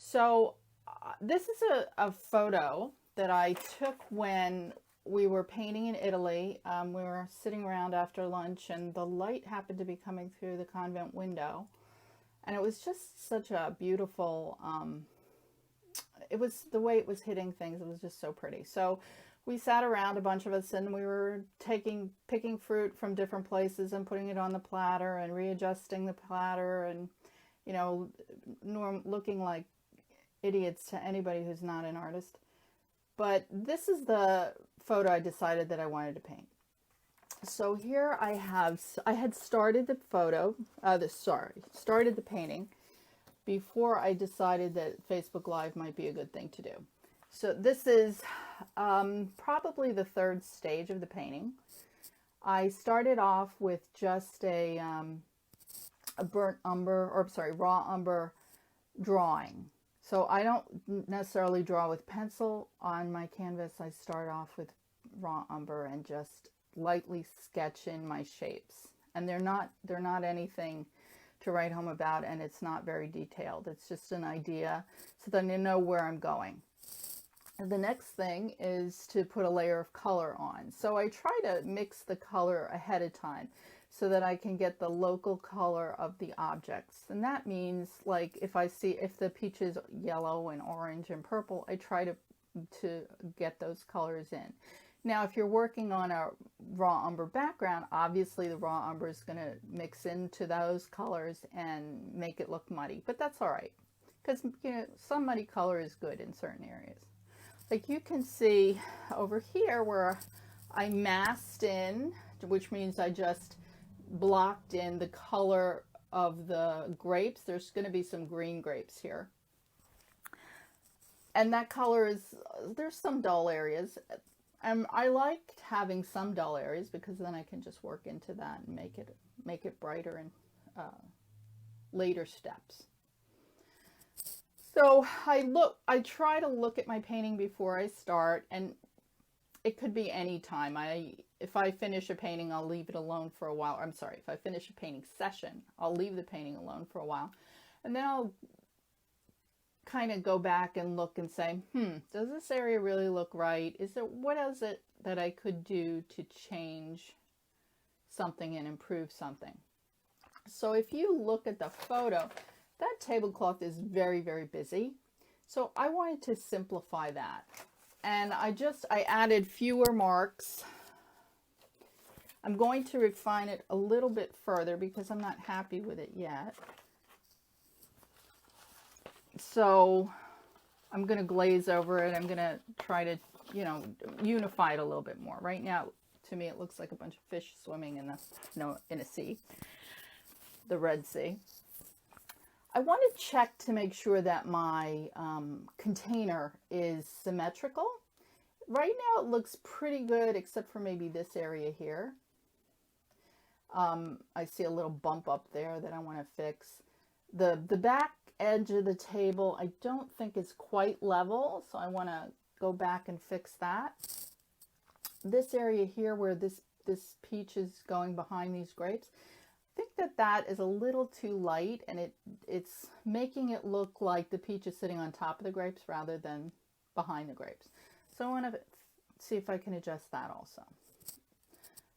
So this is a photo that I took when we were painting in Italy. We were sitting around after lunch and the light happened to be coming through the convent window. And it was just such a beautiful, it was the way it was hitting things. It was just so pretty. So we sat around, a bunch of us, and we were picking fruit from different places and putting it on the platter and readjusting the platter and, looking like idiots to anybody who's not an artist. But this is the photo I decided that I wanted to paint. So here I had started the photo, started the painting before I decided that Facebook Live might be a good thing to do. So this is probably the third stage of the painting. I started off with just a burnt umber, or sorry, raw umber drawing. So I don't necessarily draw with pencil on my canvas. I start off with raw umber and just lightly sketch in my shapes. And they're not anything to write home about, and it's not very detailed. It's just an idea so that I know where I'm going. And the next thing is to put a layer of color on. So I try to mix the color ahead of time so that I can get the local color of the objects. And that means, like, if the peach is yellow and orange and purple, I try to get those colors in. Now, if you're working on a raw umber background, obviously the raw umber is going to mix into those colors and make it look muddy, but that's all right, because some muddy color is good in certain areas. Like you can see over here where I masked in, which means I just blocked in the color of the grapes. There's going to be some green grapes here. And that color there's some dull areas. I liked having some dull areas because then I can just work into that and make it brighter in later steps. So I try to look at my painting before I start, and it could be any time. If I finish a painting, I'll leave it alone for a while. I'm sorry, if I finish a painting session, I'll leave the painting alone for a while. And then I'll kind of go back and look and say, does this area really look right? What is it that I could do to change something and improve something? So if you look at the photo, that tablecloth is very, very busy. So I wanted to simplify that. And I added fewer marks. I'm going to refine it a little bit further because I'm not happy with it yet. So I'm going to glaze over it. I'm going to try to, unify it a little bit more. Right now, to me, it looks like a bunch of fish swimming in a sea, the Red Sea. I want to check to make sure that my container is symmetrical. Right now it looks pretty good, except for maybe this area here. I see a little bump up there that I want to fix. The back edge of the table I don't think is quite level, so I want to go back and fix that. This area here where this peach is going behind these grapes, I think that is a little too light, and it's making it look like the peach is sitting on top of the grapes rather than behind the grapes. So I want to see if I can adjust that also.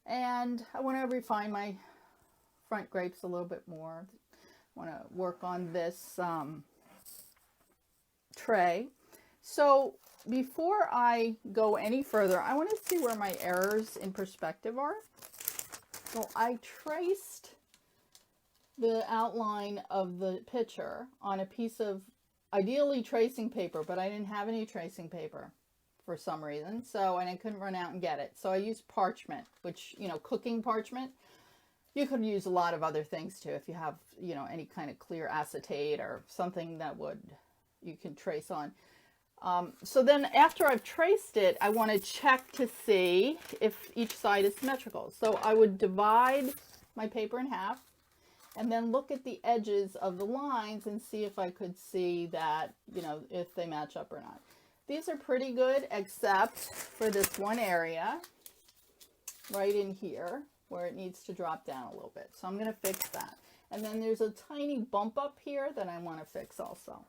And I want to refine my front grapes a little bit more. I want to work on this tray. So before I go any further, I want to see where my errors in perspective are. So I traced the outline of the picture on a piece of ideally tracing paper, but I didn't have any tracing paper for some reason, and I couldn't run out and get it. So I used parchment, which, cooking parchment. You could use a lot of other things too if you have, any kind of clear acetate or something that you can trace on. So then after I've traced it, I want to check to see if each side is symmetrical. So I would divide my paper in half and then look at the edges of the lines and see if I could see that, if they match up or not. These are pretty good, except for this one area right in here where it needs to drop down a little bit. So I'm going to fix that. And then there's a tiny bump up here that I want to fix also.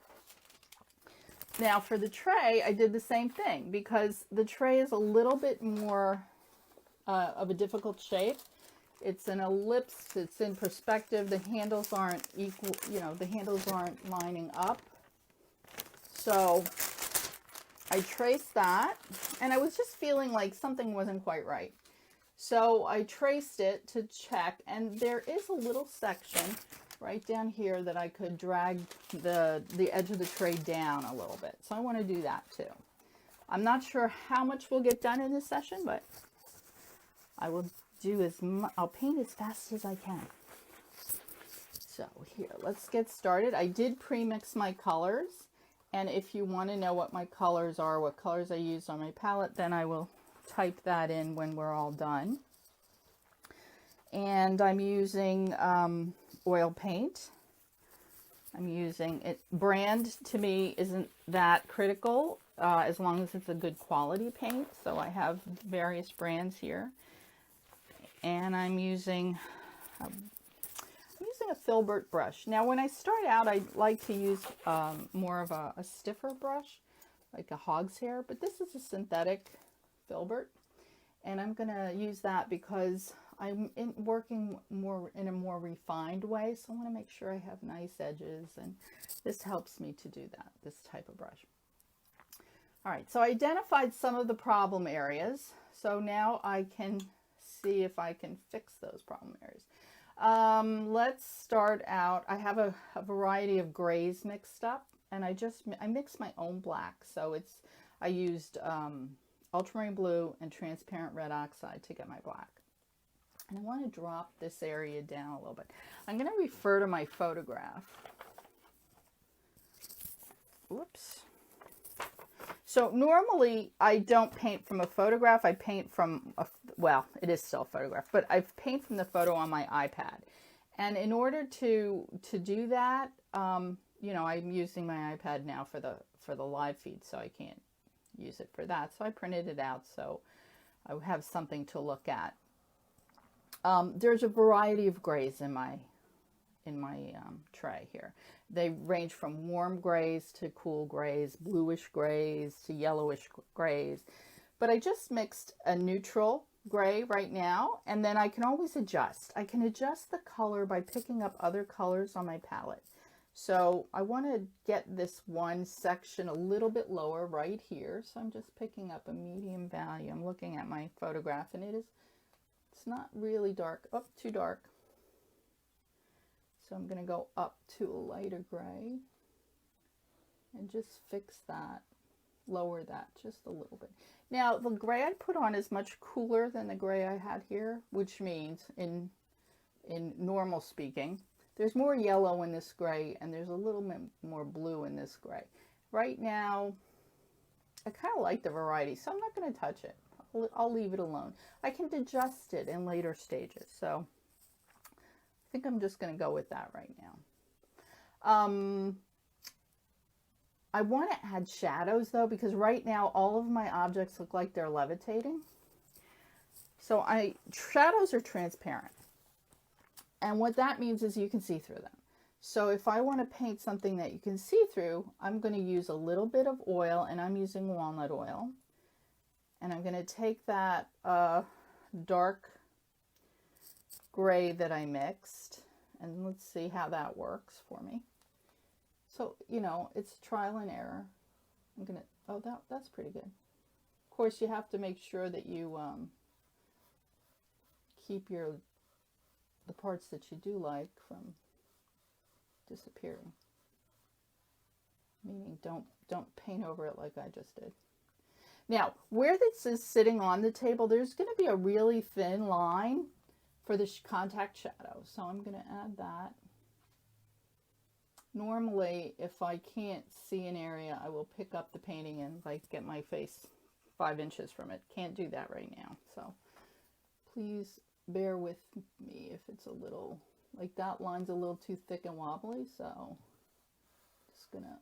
Now for the tray, I did the same thing because the tray is a little bit more of a difficult shape. It's an ellipse, it's in perspective, the handles aren't equal, you know, the handles aren't lining up. So I traced that, and I was just feeling like something wasn't quite right. So I traced it to check, and there is a little section right down here that I could drag the edge of the tray down a little bit. So I want to do that too. I'm not sure how much we'll get done in this session, but I will do I'll paint as fast as I can. So here, let's get started. I did pre-mix my colors, and if you want to know what my colors are, what colors I used on my palette, then I will type that in when we're all done. And I'm using oil paint. I'm using it. Brand to me isn't that critical as long as it's a good quality paint. So I have various brands here. And I'm using a filbert brush. Now when I start out, I like to use more of a stiffer brush, like a hog's hair, but this is a synthetic filbert, and I'm going to use that because I'm working more in a more refined way, so I want to make sure I have nice edges, and this helps me to do that, this type of brush. All right, so I identified some of the problem areas, so now I can see if I can fix those problem areas. Let's start out. I have a variety of grays mixed up, and I mixed my own black. So I used ultramarine blue and transparent red oxide to get my black. And I want to drop this area down a little bit. I'm going to refer to my photograph. Whoops. So normally I don't paint from a photograph. I paint from, well, it is still a photograph, but I paint from the photo on my iPad. And in order to do that, you know, I'm using my iPad now for the live feed, so I can't use it for that. So I printed it out so I have something to look at. There's a variety of grays in my tray here. They range from warm grays to cool grays, bluish grays to yellowish grays. But I just mixed a neutral gray right now, and then I can always adjust. I can adjust the color by picking up other colors on my palette. So I want to get this one section a little bit lower right here. So I'm just picking up a medium value. I'm looking at my photograph, and it's not really dark. Oh, too dark. So I'm going to go up to a lighter gray and just fix that, lower that just a little bit. Now the gray I put on is much cooler than the gray I had here, which means in normal speaking, there's more yellow in this gray and there's a little bit more blue in this gray. Right now, I kind of like the variety, so I'm not going to touch it. I'll leave it alone. I can adjust it in later stages, so I think I'm just going to go with that right now. I want to add shadows though, because right now all of my objects look like they're levitating. So shadows are transparent. And what that means is you can see through them. So if I want to paint something that you can see through, I'm going to use a little bit of oil, and I'm using walnut oil. And I'm going to take that dark gray that I mixed, and let's see how that works for me. So, you know, it's trial and error. I'm going to, oh, that's pretty good. Of course, you have to make sure that you keep the parts that you do like from disappearing. Meaning don't paint over it like I just did. Now, where this is sitting on the table, there's going to be a really thin line for the contact shadow. So I'm going to add that. Normally, if I can't see an area, I will pick up the painting and like get my face 5 inches from it. Can't do that right now. So please bear with me if it's a little, like that line's a little too thick and wobbly. So just going to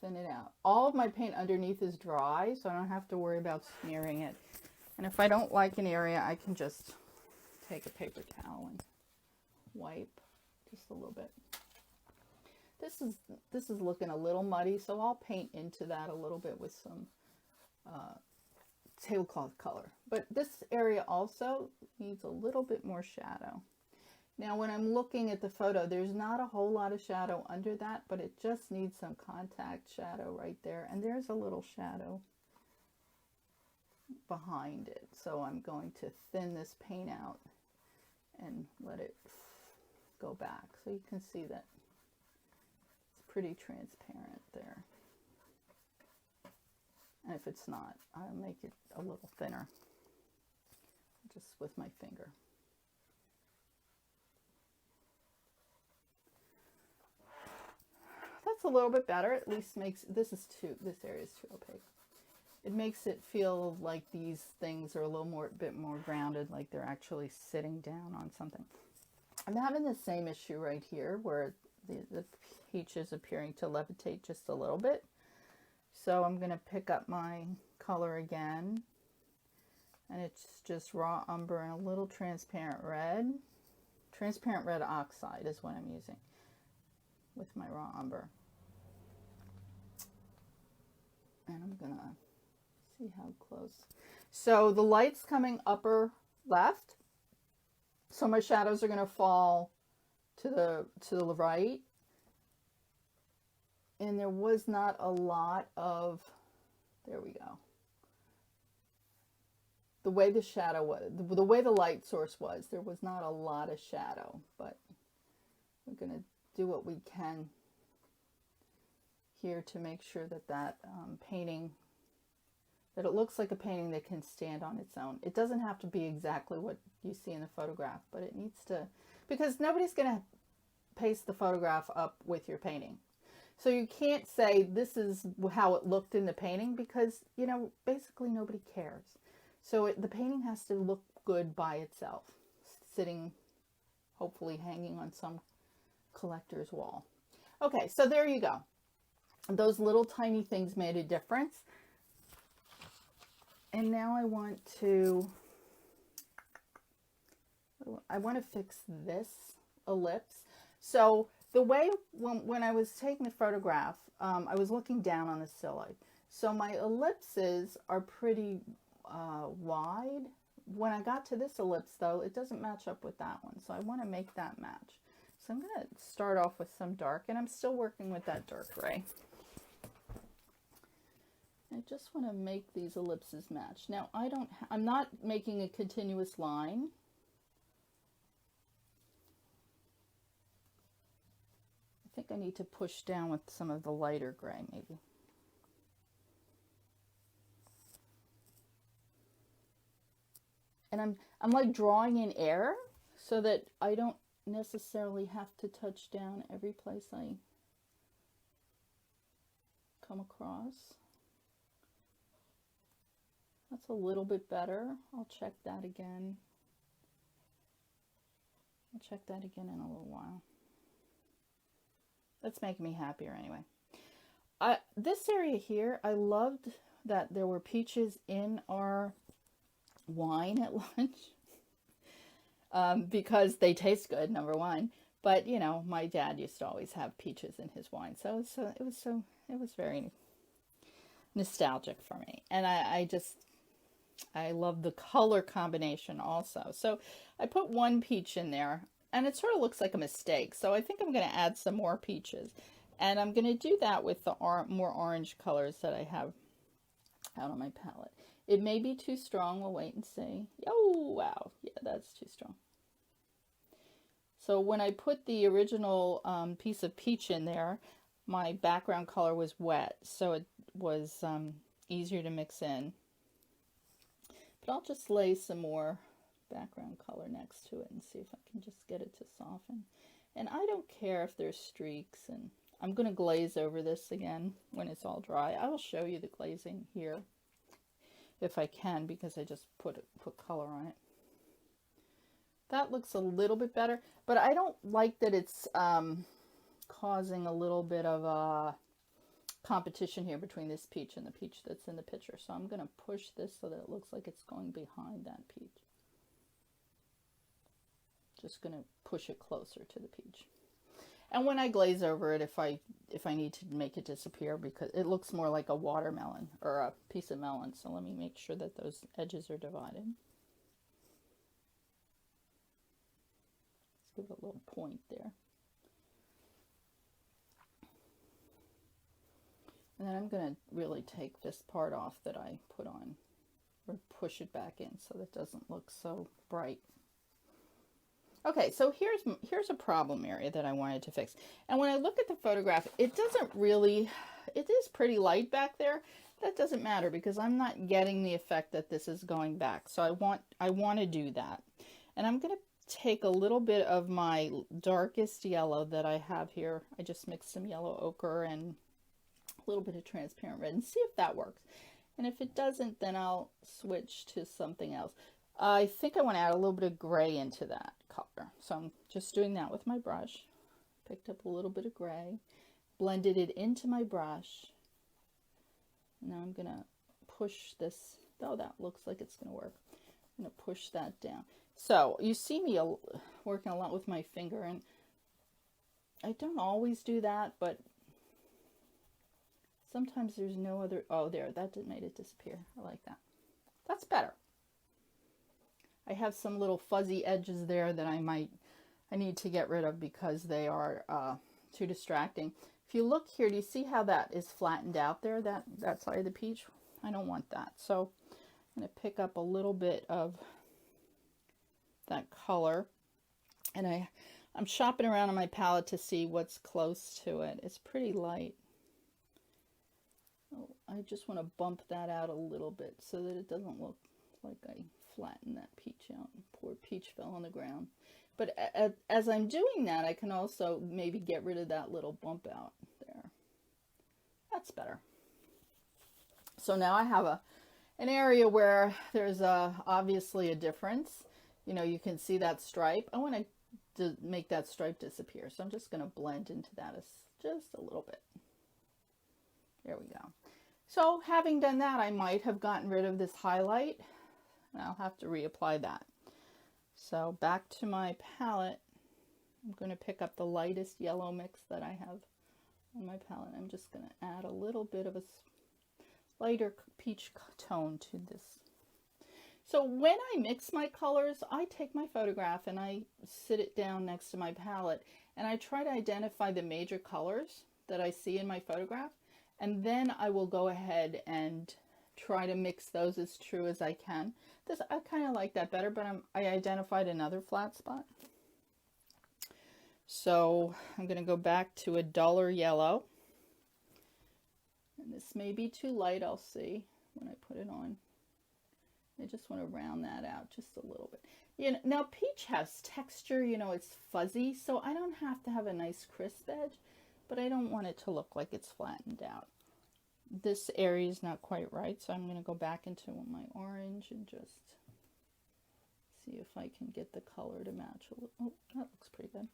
thin it out. All of my paint underneath is dry, so I don't have to worry about smearing it. And if I don't like an area, I can just take a paper towel and wipe just a little bit. This is looking a little muddy, so I'll paint into that a little bit with some tablecloth color. But this area also needs a little bit more shadow. Now when I'm looking at the photo, there's not a whole lot of shadow under that, but it just needs some contact shadow right there. And there's a little shadow behind it. So I'm going to thin this paint out and let it go back. So you can see that it's pretty transparent there. And if it's not, I'll make it a little thinner just with my finger. That's a little bit better. At least makes this area is too opaque. It makes it feel like these things are a little bit more grounded, like they're actually sitting down on something. I'm having the same issue right here where the peach is appearing to levitate just a little bit. So I'm going to pick up my color again, and it's just raw umber and a little transparent red. Transparent red oxide is what I'm using with my raw umber. And I'm going to see how close. So the light's coming upper left. So my shadows are going to fall to the right. And there was not a lot of, there we go. The way the shadow was, the way the light source was, there was not a lot of shadow, but we're going to do what we can here to make sure that painting, that it looks like a painting that can stand on its own. It doesn't have to be exactly what you see in the photograph, but it needs to, because nobody's going to paste the photograph up with your painting. So you can't say this is how it looked in the painting because, you know, basically nobody cares. So the painting has to look good by itself, sitting, hopefully hanging on some collector's wall. Okay, so there you go. Those little tiny things made a difference. And now I want to fix this ellipse. So the way, when I was taking the photograph, I was looking down on the silhouette. So my ellipses are pretty wide. When I got to this ellipse though, it doesn't match up with that one. So I want to make that match. So I'm going to start off with some dark, and I'm still working with that dark gray. I just want to make these ellipses match. Now I'm not making a continuous line. I think I need to push down with some of the lighter gray maybe. And I'm like drawing in air so that I don't necessarily have to touch down every place I come across. That's a little bit better. I'll check that again. I'll check that again in a little while. That's making me happier anyway. This area here, I loved that there were peaches in our wine at lunch because they taste good, number one. But you know, my dad used to always have peaches in his wine, so it was very nostalgic for me, and I love the color combination also. So I put one peach in there, and it sort of looks like a mistake. So I think I'm going to add some more peaches, and I'm going to do that with the more orange colors that I have out on my palette. It may be too strong. We'll wait and see. Oh, wow. Yeah, that's too strong. So when I put the original piece of peach in there, my background color was wet, so it was easier to mix in. But I'll just lay some more background color next to it and see if I can just get it to soften. And I don't care if there's streaks, and I'm going to glaze over this again when it's all dry. I will show you the glazing here if I can, because I just put color on it. That looks a little bit better, but I don't like that it's causing a little bit of a competition here between this peach and the peach that's in the picture. So I'm going to push this so that it looks like it's going behind that peach. Just going to push it closer to the peach. And when I glaze over it, if I need to make it disappear, because it looks more like a watermelon or a piece of melon. So let me make sure that those edges are divided. Let's give it a little point there. And then I'm going to really take this part off that I put on, or push it back in so that it doesn't look so bright. Okay, so here's a problem area that I wanted to fix. And when I look at the photograph, it doesn't really, it is pretty light back there. That doesn't matter because I'm not getting the effect that this is going back. So I want to do that. And I'm going to take a little bit of my darkest yellow that I have here. I just mixed some yellow ochre and a little bit of transparent red and see if that works. And if it doesn't, then I'll switch to something else. I think I want to add a little bit of gray into that color. So I'm just doing that with my brush. Picked up a little bit of gray, blended it into my brush. Now I'm going to push this. Oh, that looks like it's going to work. I'm going to push that down. So you see me working a lot with my finger, and I don't always do that, but sometimes there's no other. Oh, there, that made it disappear. I like that. That's better. I have some little fuzzy edges there that I need to get rid of because they are too distracting. If you look here, do you see how that is flattened out there, that side of the peach? I don't want that. So I'm going to pick up a little bit of that color, and I'm shopping around on my palette to see what's close to it. It's pretty light. Oh, I just want to bump that out a little bit so that it doesn't look like I flatten that peach out. Poor peach fell on the ground. But as I'm doing that, I can also maybe get rid of that little bump out there. That's better. So now I have an area where there's obviously a difference. You know, you can see that stripe. I want to make that stripe disappear. So I'm just going to blend into that just a little bit. There we go. So having done that, I might have gotten rid of this highlight. And I'll have to reapply that. So back to my palette, I'm going to pick up the lightest yellow mix that I have on my palette. I'm just going to add a little bit of a lighter peach tone to this. So when I mix my colors, I take my photograph and I sit it down next to my palette and I try to identify the major colors that I see in my photograph, and then I will go ahead and try to mix those as true as I can. I kind of like that better, but I identified another flat spot. So I'm going to go back to a duller yellow. And this may be too light, I'll see when I put it on. I just want to round that out just a little bit. You know, now peach has texture, you know, it's fuzzy, so I don't have to have a nice crisp edge, but I don't want it to look like it's flattened out. This area is not quite right, so I'm going to go back into my orange and just see if I can get the color to match a little. Oh, that looks pretty good.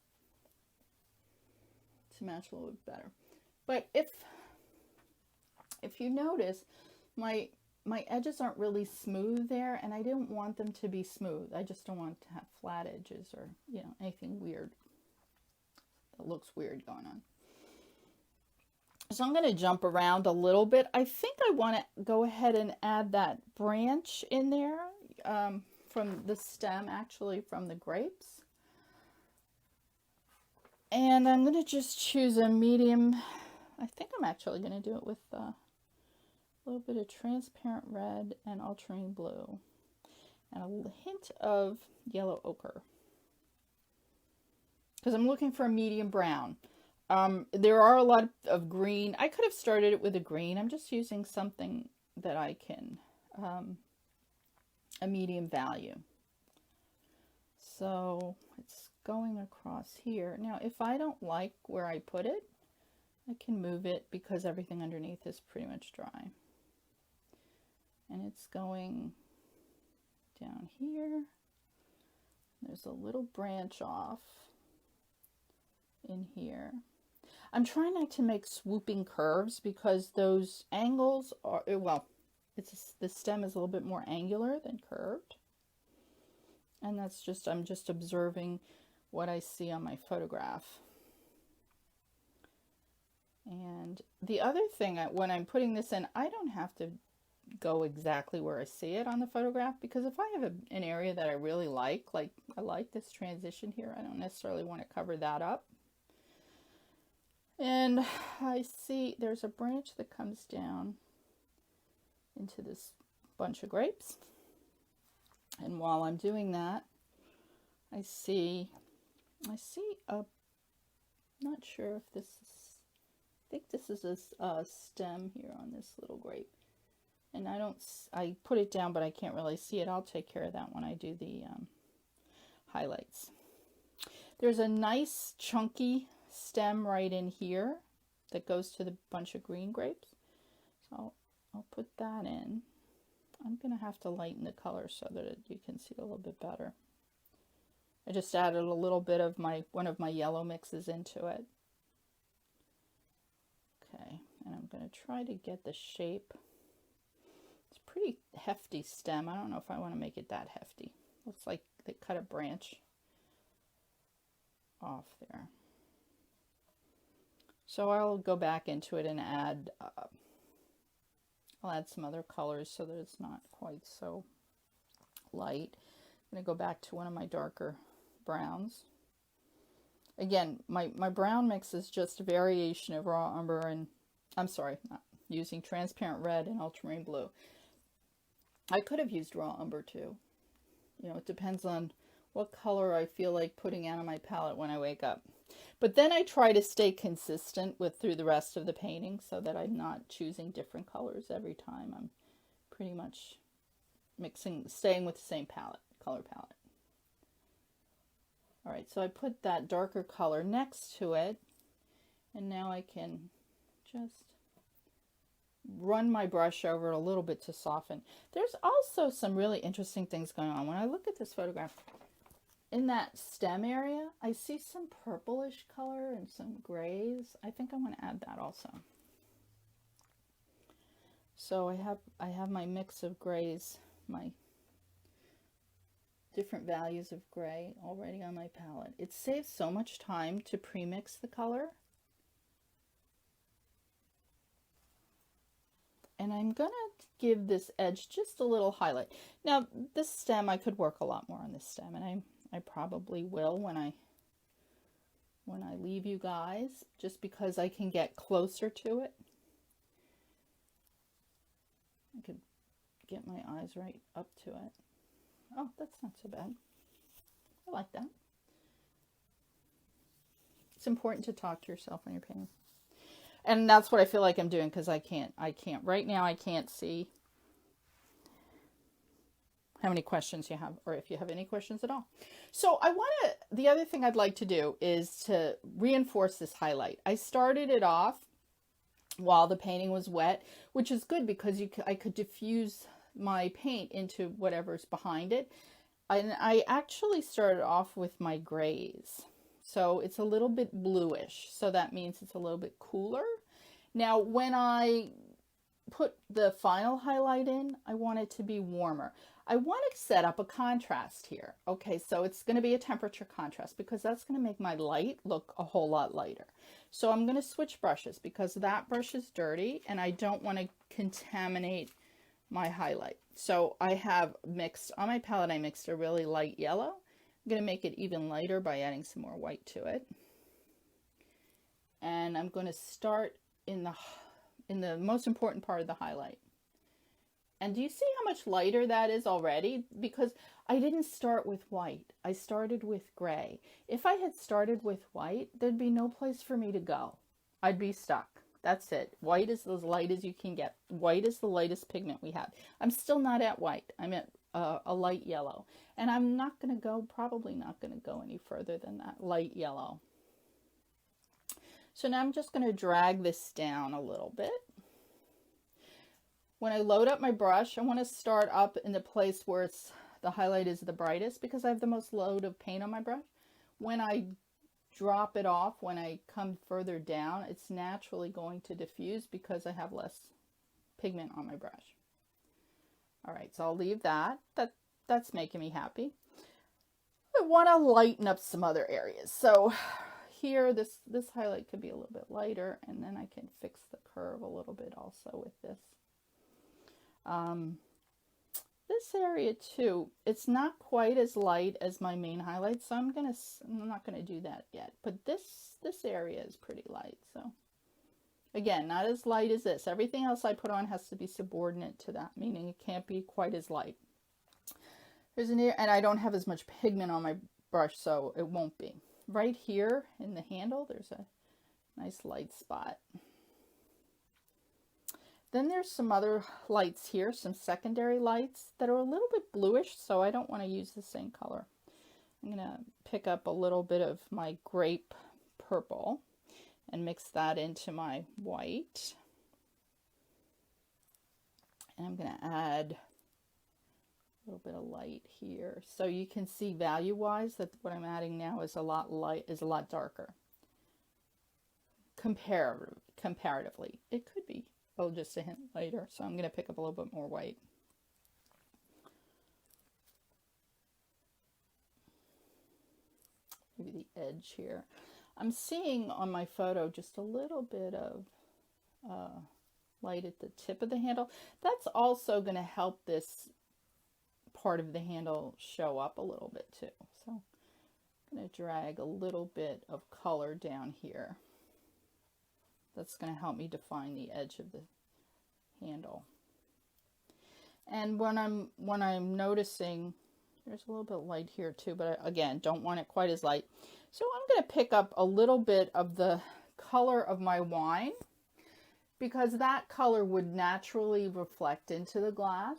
To match a little bit better. But if you notice, my edges aren't really smooth there, and I didn't want them to be smooth. I just don't want to have flat edges or, you know, anything weird that looks weird going on. So I'm going to jump around a little bit. I think I want to go ahead and add that branch in there from the stem, actually from the grapes. And I'm going to just choose a medium. I think I'm actually going to do it with a little bit of transparent red and ultramarine blue and a hint of yellow ochre, because I'm looking for a medium brown. There are a lot of green. I could have started it with a green. I'm just using something that I can, a medium value. So it's going across here. Now, if I don't like where I put it, I can move it because everything underneath is pretty much dry. And it's going down here. There's a little branch off in here. I'm trying not to make swooping curves because those angles are, well, the stem is a little bit more angular than curved. And that's just, I'm just observing what I see on my photograph. And the other thing, when I'm putting this in, I don't have to go exactly where I see it on the photograph, because if I have an area that I really like I like this transition here, I don't necessarily want to cover that up. And I see there's a branch that comes down into this bunch of grapes. And while I'm doing that, I see a, not sure if this is, I think this is a stem here on this little grape. And I put it down, but I can't really see it. I'll take care of that when I do the highlights. There's a nice chunky stem right in here that goes to the bunch of green grapes. So I'll put that in. I'm going to have to lighten the color so that you can see it a little bit better. I just added a little bit of one of my yellow mixes into it. Okay, and I'm going to try to get the shape. It's a pretty hefty stem. I don't know if I want to make it that hefty. Looks like they cut a branch off there. So I'll go back into it and add, I'll add some other colors so that it's not quite so light. I'm going to go back to one of my darker browns. Again, my brown mix is just a variation of raw umber and, I'm sorry, not using transparent red and ultramarine blue. I could have used raw umber too. You know, it depends on what color I feel like putting out on my palette when I wake up. But then I try to stay consistent through the rest of the painting so that I'm not choosing different colors every time. I'm pretty much staying with the same color palette. All right, so I put that darker color next to it, and now I can just run my brush over it a little bit to soften. There's also some really interesting things going on. When I look at this photograph, in that stem area, I see some purplish color and some grays. I think I want to add that also. So I have my mix of grays, my different values of gray already on my palette. It saves so much time to pre-mix the color. And I'm gonna give this edge just a little highlight. Now this stem, I could work a lot more on this stem, and I probably will when I leave you guys, just because I can get closer to it. I could get my eyes right up to it. Oh, that's not so bad. I like that. It's important to talk to yourself when you're painting. And that's what I feel like I'm doing, because I can't, right now I can't see how many questions you have, or if you have any questions at all. So the other thing I'd like to do is to reinforce this highlight. I started it off while the painting was wet, which is good because I could diffuse my paint into whatever's behind it. And I actually started off with my grays. So it's a little bit bluish. So that means it's a little bit cooler. Now, when I put the final highlight in, I want it to be warmer. I want to set up a contrast here. Okay, so it's going to be a temperature contrast because that's going to make my light look a whole lot lighter. So I'm going to switch brushes because that brush is dirty and I don't want to contaminate my highlight. So I have mixed, on my palette, I mixed a really light yellow. I'm going to make it even lighter by adding some more white to it. And I'm going to start in the most important part of the highlight. And do you see how much lighter that is already? Because I didn't start with white. I started with gray. If I had started with white, there'd be no place for me to go. I'd be stuck. That's it. White is as light as you can get. White is the lightest pigment we have. I'm still not at white. I'm at a light yellow. And I'm not going to go, probably not going to go any further than that light yellow. So now I'm just going to drag this down a little bit. When I load up my brush, I want to start up in the place where the highlight is the brightest because I have the most load of paint on my brush. When I drop it off, when I come further down, it's naturally going to diffuse because I have less pigment on my brush. All right, so I'll leave that. That's making me happy. I want to lighten up some other areas. So here, this highlight could be a little bit lighter, and then I can fix the curve a little bit also with this. This area too, it's not quite as light as my main highlight, so I'm not gonna do that yet. But this area is pretty light, so again, not as light as this. Everything else I put on has to be subordinate to that, meaning it can't be quite as light. There's an area, and I don't have as much pigment on my brush, so it won't be. Right here in the handle, there's a nice light spot. Then there's some other lights here, some secondary lights that are a little bit bluish, so I don't want to use the same color. I'm going to pick up a little bit of my grape purple and mix that into my white. And I'm going to add a little bit of light here. So you can see value-wise that what I'm adding now is a lot darker. Comparatively. It could be just a hint lighter, so I'm going to pick up a little bit more white. Maybe the edge here. I'm seeing on my photo just a little bit of light at the tip of the handle. That's also going to help this part of the handle show up a little bit too. So I'm going to drag a little bit of color down here. That's going to help me define the edge of the handle. And when I'm noticing, there's a little bit of light here too, but I, again, don't want it quite as light. So I'm going to pick up a little bit of the color of my wine, because that color would naturally reflect into the glass.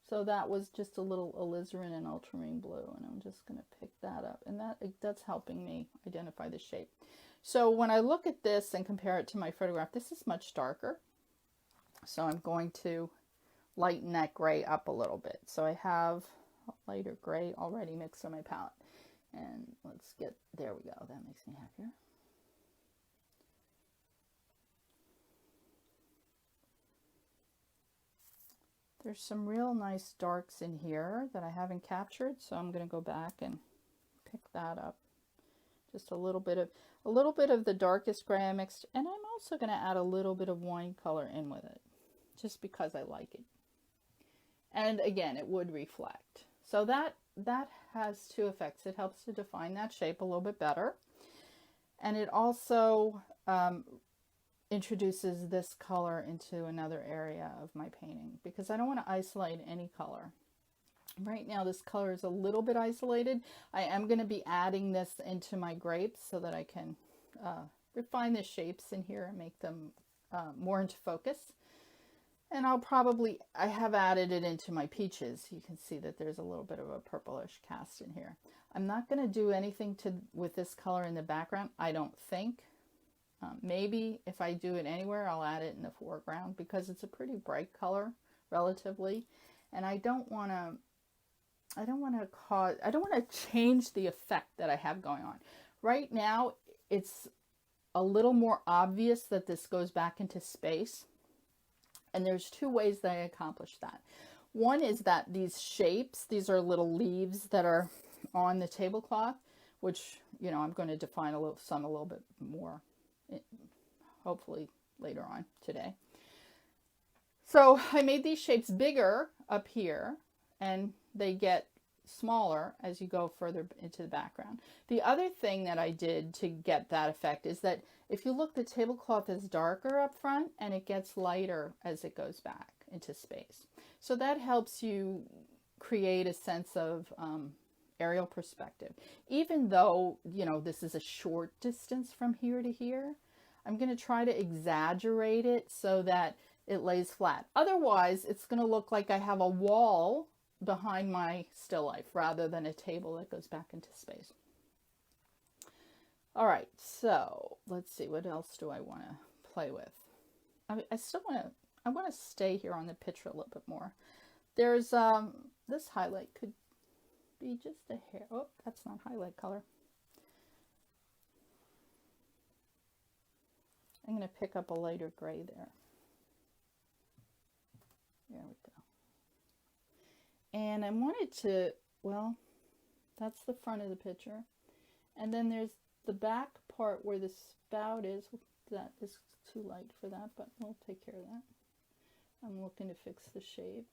So that was just a little alizarin and ultramarine blue, and I'm just going to pick that up, and that's helping me identify the shape. So when I look at this and compare it to my photograph, this is much darker. So I'm going to lighten that gray up a little bit. So I have a lighter gray already mixed on my palette. And let's get, there we go. That makes me happier. There's some real nice darks in here that I haven't captured, so I'm going to go back and pick that up. Just a little bit of the darkest gray I mixed, and I'm also going to add a little bit of wine color in with it, just because I like it. And again, it would reflect. So that has two effects. It helps to define that shape a little bit better, and it also introduces this color into another area of my painting, because I don't want to isolate any color. Right now this color is a little bit isolated. I am going to be adding this into my grapes so that I can refine the shapes in here and make them more into focus. And I have added it into my peaches. You can see that there's a little bit of a purplish cast in here. I'm not going to do anything with this color in the background, I don't think. Maybe if I do it anywhere, I'll add it in the foreground, because it's a pretty bright color relatively, and I don't want to change the effect that I have going on. Right now, it's a little more obvious that this goes back into space, and there's two ways that I accomplish that. One is that these shapes, these are little leaves that are on the tablecloth, which, you know, I'm going to define a little bit more, hopefully later on today. So I made these shapes bigger up here, and they get smaller as you go further into the background. The other thing that I did to get that effect is that if you look, the tablecloth is darker up front and it gets lighter as it goes back into space. So that helps you create a sense of aerial perspective. Even though, you know, this is a short distance from here to here, I'm going to try to exaggerate it so that it lays flat. Otherwise, it's going to look like I have a wall behind my still life rather than a table that goes back into space. All right, so let's see, what else do I want to play with? I want to stay here on the picture a little bit more. There's this highlight could be just a hair. Oh, that's not highlight color. I'm going to pick up a lighter gray there. There we go. And I wanted to, well, that's the front of the picture. And then there's the back part where the spout is, that is too light for that, but we'll take care of that. I'm looking to fix the shape.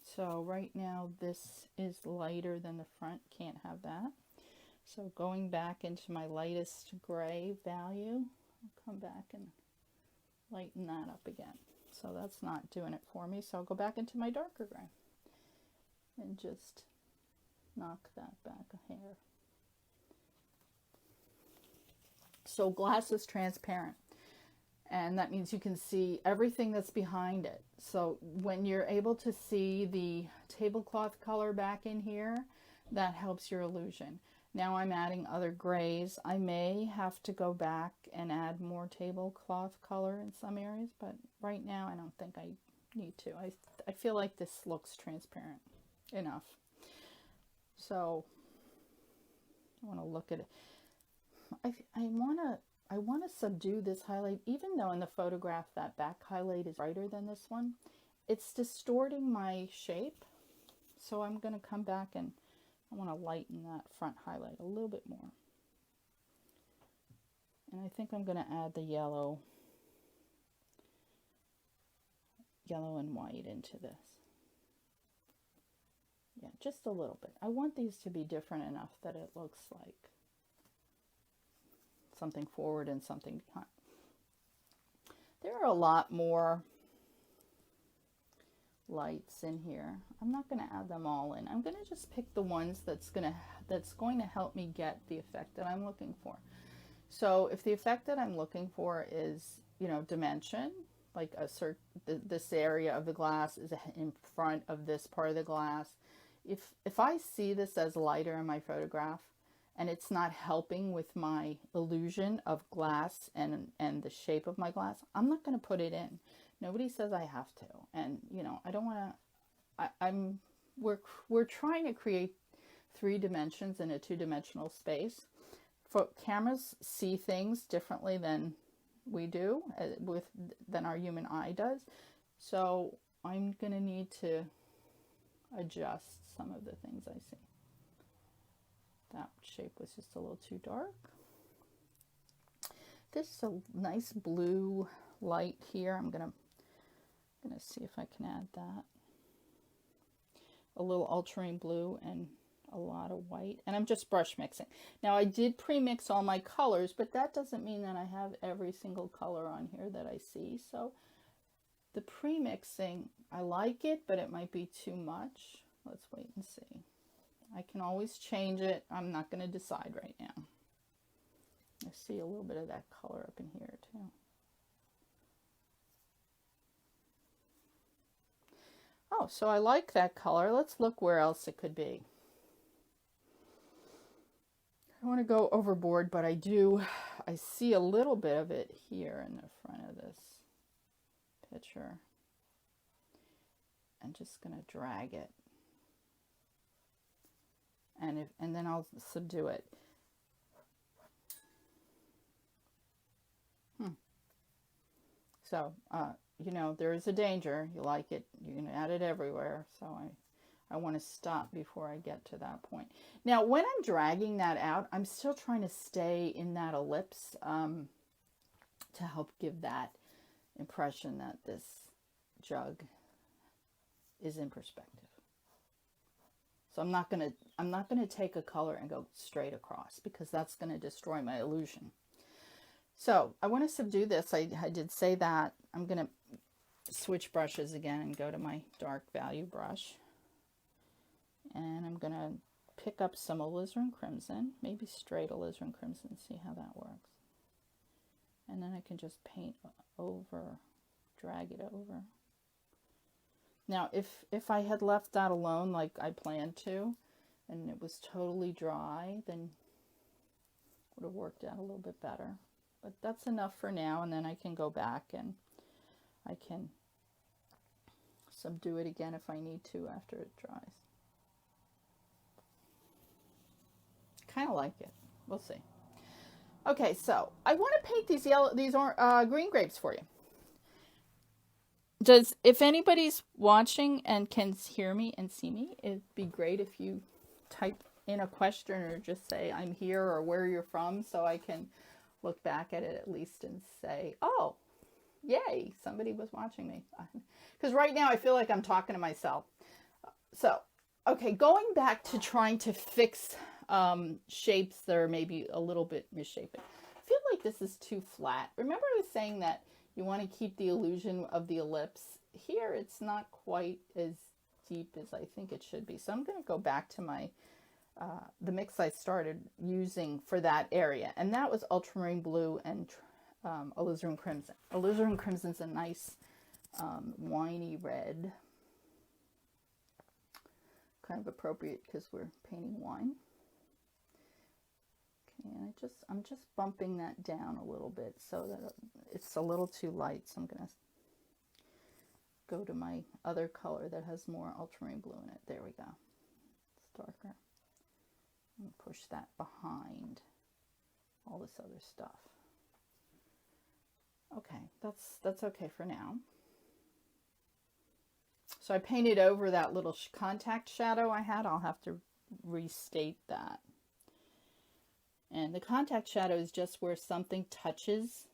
So right now this is lighter than the front, can't have that. So going back into my lightest gray value, I'll come back and lighten that up again. So that's not doing it for me. So I'll go back into my darker gray and just knock that back a hair. So glass is transparent, and that means you can see everything that's behind it. So when you're able to see the tablecloth color back in here, that helps your illusion. Now I'm adding other grays. I may have to go back and add more tablecloth color in some areas, but right now I don't think I need to. I feel like this looks transparent enough. So I want to look at it. I want to subdue this highlight, even though in the photograph that back highlight is brighter than this one. It's distorting my shape. So I'm going to come back and I want to lighten that front highlight a little bit more. And I think I'm going to add the yellow and white into this. Yeah, just a little bit. I want these to be different enough that it looks like something forward and something behind. There are a lot more lights in here. I'm not going to add them all in. I'm going to just pick the ones that's going to help me get the effect that I'm looking for. So if the effect that I'm looking for is, you know, dimension, like this area of the glass is in front of this part of the glass. If I see this as lighter in my photograph, and it's not helping with my illusion of glass and the shape of my glass, I'm not going to put it in. Nobody says I have to. And, you know, I don't want to, we're trying to create 3 dimensions in a 2-dimensional space. Cameras see things differently than we do, than our human eye does. So I'm going to need to adjust some of the things I see. That shape was just a little too dark. This is a nice blue light here. I'm gonna see if I can add that. A little ultramarine blue and a lot of white. And I'm just brush mixing. Now I did pre-mix all my colors, but that doesn't mean that I have every single color on here that I see. So the pre-mixing, I like it, but it might be too much. Let's wait and see. I can always change it. I'm not going to decide right now. I see a little bit of that color up in here too. Oh, so I like that color. Let's look where else it could be. I want to go overboard, but I see a little bit of it here in the front of this picture. I'm just going to drag it. And then I'll subdue it. So, you know, there is a danger. You like it, you're going to add it everywhere. So I want to stop before I get to that point. Now, when I'm dragging that out, I'm still trying to stay in that ellipse to help give that impression that this jug is in perspective. So I'm not going to take a color and go straight across, because that's going to destroy my illusion. So I want to subdue this. I did say that. I'm going to switch brushes again and go to my dark value brush. And I'm going to pick up some alizarin crimson, maybe straight alizarin crimson, see how that works. And then I can just paint over, drag it over. Now, if I had left that alone like I planned to, and it was totally dry, then it would have worked out a little bit better. But that's enough for now, and then I can go back and I can subdue it again if I need to after it dries. Kind of like it. We'll see. Okay, so I want to paint these green grapes for you. if anybody's watching and can hear me and see me, it'd be great if you type in a question or just say I'm here or where you're from, so I can look back at it at least and say, oh, yay, somebody was watching me. Because right now I feel like I'm talking to myself. So, okay, going back to trying to fix shapes that are maybe a little bit misshapen. I feel like this is too flat. Remember I was saying that you want to keep the illusion of the ellipse. Here it's not quite as deep as I think it should be. So I'm going to go back to my the mix I started using for that area. And that was ultramarine blue and alizarin crimson. Alizarin crimson's a nice winey red. Kind of appropriate because we're painting wine. Okay, and I'm just bumping that down a little bit so that it's a little too light. So I'm going to go to my other color that has more ultramarine blue in it. There we go. It's darker. I'm going to push that behind all this other stuff. Okay, that's okay for now. So I painted over that little contact shadow I had. I'll have to restate that. And the contact shadow is just where something touches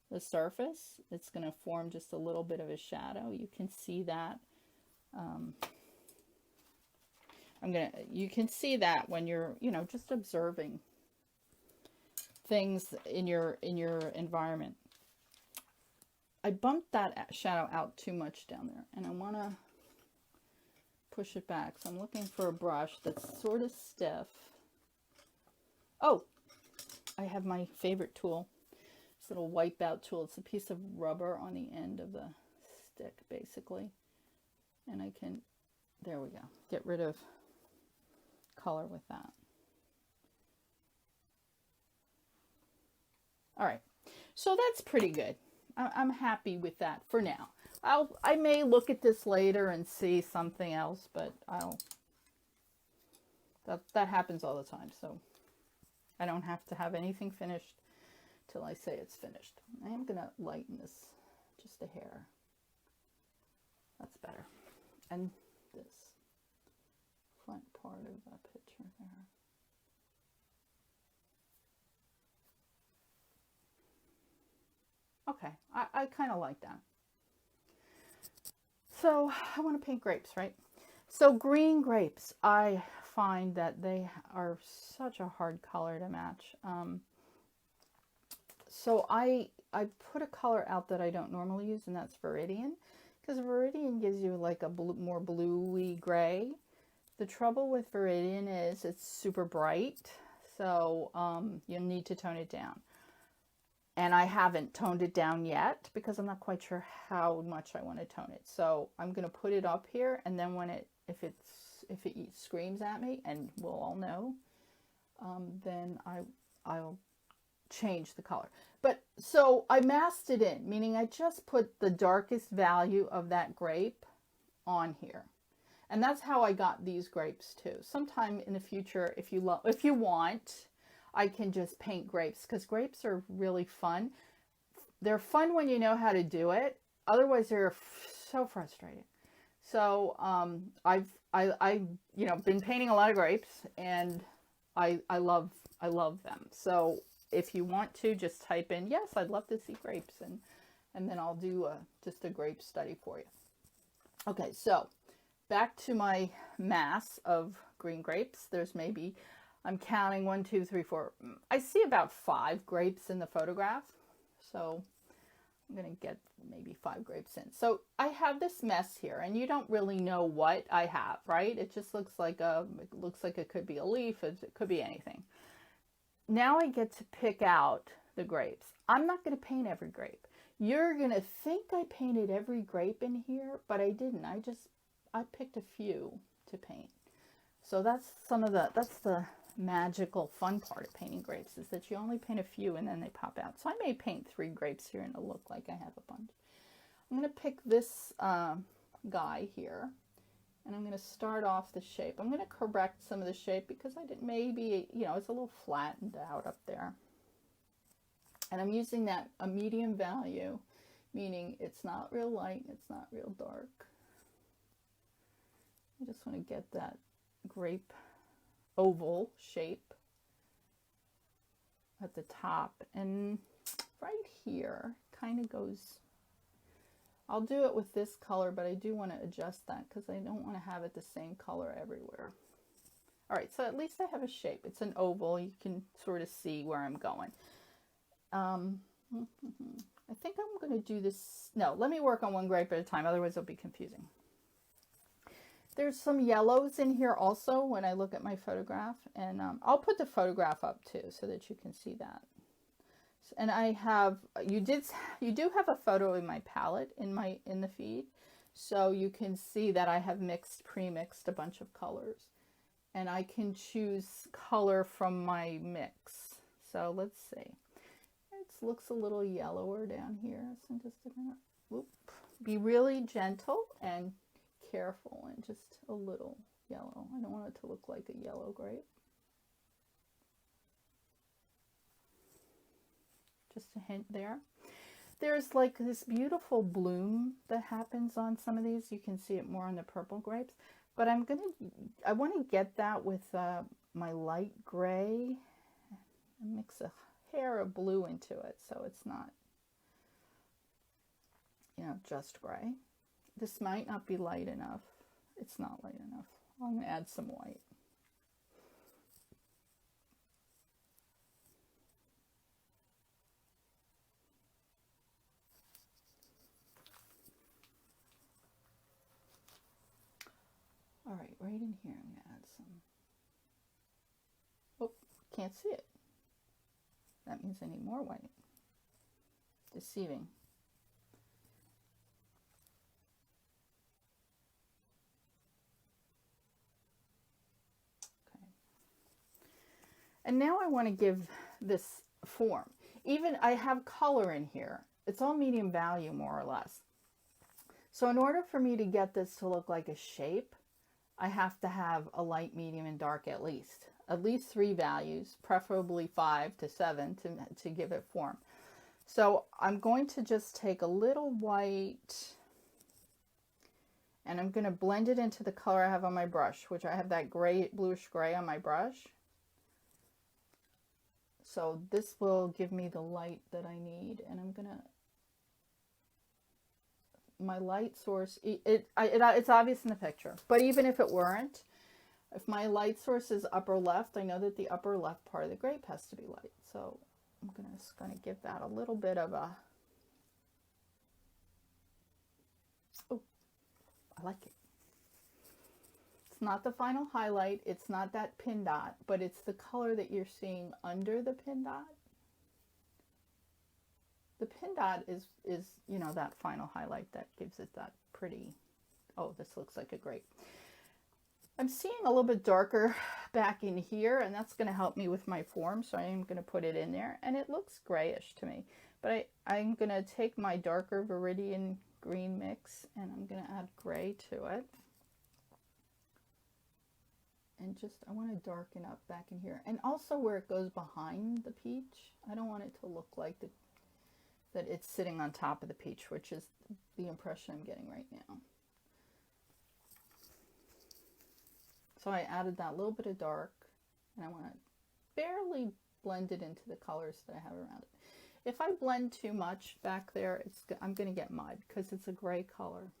the surface. It's going to form just a little bit of a shadow. You can see that. You can see that when you're, just observing things in your environment. I bumped that shadow out too much down there, and I want to push it back. So I'm looking for a brush that's sort of stiff. Oh, I have my favorite tool. This little wipeout tool. It's a piece of rubber on the end of the stick, basically. And I can, there we go, get rid of color with that. All right, so that's pretty good. I'm happy with that for now. I may look at this later and see something else, but that happens all the time. So I don't have to have anything finished till I say it's finished. I am gonna lighten this just a hair. That's better. And this front part of that picture there. Okay, I kind of like that. So I want to paint grapes, right? So green grapes, I find that they are such a hard color to match. So I put a color out that I don't normally use, and that's Viridian, because Viridian gives you like a more bluey gray. The trouble with Viridian is it's super bright, so you need to tone it down. And I haven't toned it down yet because I'm not quite sure how much I want to tone it. So I'm going to put it up here, and then when if it screams at me, and we'll all know, then I'll change the color. But so I masked it in, meaning I just put the darkest value of that grape on here. And that's how I got these grapes too. Sometime in the future, if you want, I can just paint grapes, because grapes are really fun. They're fun when you know how to do it. Otherwise, they're so frustrating. So I've been painting a lot of grapes, and I love them. So if you want to, just type in, yes, I'd love to see grapes, and then I'll do just a grape study for you. Okay, so back to my mass of green grapes. There's maybe, I'm counting 1, 2, 3, 4. I see about 5 grapes in the photograph. So I'm going to get maybe 5 grapes in. So I have this mess here, and you don't really know what I have, right? It just looks like it could be a leaf. It could be anything. Now I get to pick out the grapes. I'm not going to paint every grape. You're going to think I painted every grape in here, but I didn't. I picked a few to paint. So that's the magical fun part of painting grapes, is that you only paint a few and then they pop out. So I may paint 3 grapes here and it'll look like I have a bunch. I'm going to pick this guy here, and I'm going to start off the shape. I'm going to correct some of the shape because I didn't, maybe, it's a little flattened out up there. And I'm using a medium value meaning it's not real light, it's not real dark. I just want to get that grape oval shape at the top, and right here kind of goes, I'll do it with this color, but I do want to adjust that because I don't want to have it the same color everywhere. All right, so at least I have a shape. It's an oval. You can sort of see where I'm going. I think I'm going to do this. No, let me work on one grape at a time. Otherwise, it'll be confusing. There's some yellows in here also when I look at my photograph. And I'll put the photograph up too so that you can see that. And I have, you do have a photo in my palette in the feed. So you can see that I have pre-mixed a bunch of colors. And I can choose color from my mix. So let's see. It looks a little yellower down here. So I'm just gonna be really gentle and careful and just a little yellow. I don't want it to look like a yellow grape. Just a hint there. There's like this beautiful bloom that happens on some of these. You can see it more on the purple grapes. But I want to get that with my light gray and mix a hair of blue into it so it's not, you know, just gray. This might not be light enough. It's not light enough. I'm going to add some white. All right, right in here, I'm going to add some. Oh, can't see it. That means I need more white. Deceiving. Okay. And now I want to give this form. Even I have color in here. It's all medium value, more or less. So in order for me to get this to look like a shape, I have to have a light, medium, and dark at least 3 values, preferably 5 to 7 to give it form. So I'm going to just take a little white and I'm going to blend it into the color I have on my brush, which I have that gray, bluish gray on my brush. So this will give me the light that I need, and I'm going to, my light source, it's obvious in the picture, but even if it weren't, if my light source is upper left, I know that the upper left part of the grape has to be light. So I'm just going to give that a little bit of a, oh, I like it. It's not the final highlight. It's not that pin dot, but it's the color that you're seeing under the pin dot. The pin dot is, you know, that final highlight that gives it that pretty, oh, this looks like a grape. I'm seeing a little bit darker back in here, and that's going to help me with my form, so I am going to put it in there, and it looks grayish to me. But I'm going to take my darker Viridian green mix, and I'm going to add gray to it. And just, I want to darken up back in here. And also where it goes behind the peach, I don't want it to look like that it's sitting on top of the peach, which is the impression I'm getting right now. So I added that little bit of dark, and I want to barely blend it into the colors that I have around it. If I blend too much back there, I'm going to get mud because it's a gray color.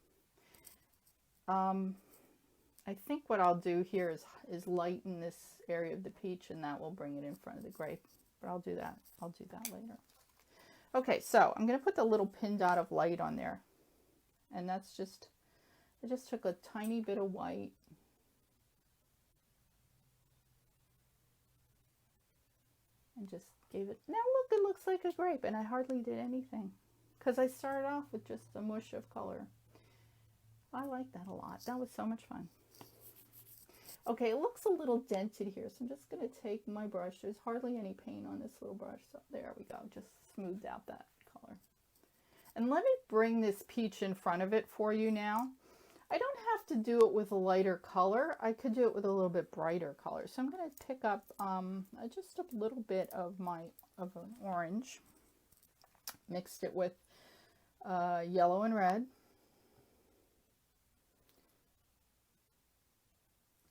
I think what I'll do here is lighten this area of the peach, and that will bring it in front of the grape. But I'll do that later. Okay, so I'm going to put the little pin dot of light on there. And that's just, I just took a tiny bit of white. And just gave it, now look, it looks like a grape, and I hardly did anything. Because I started off with just a mush of color. I like that a lot. That was so much fun. Okay, it looks a little dented here, so I'm just going to take my brush. There's hardly any paint on this little brush, so there we go. Just smoothed out that color. And let me bring this peach in front of it for you now. I don't have to do it with a lighter color. I could do it with a little bit brighter color. So I'm going to pick up just a little bit of an orange, mixed it with yellow and red.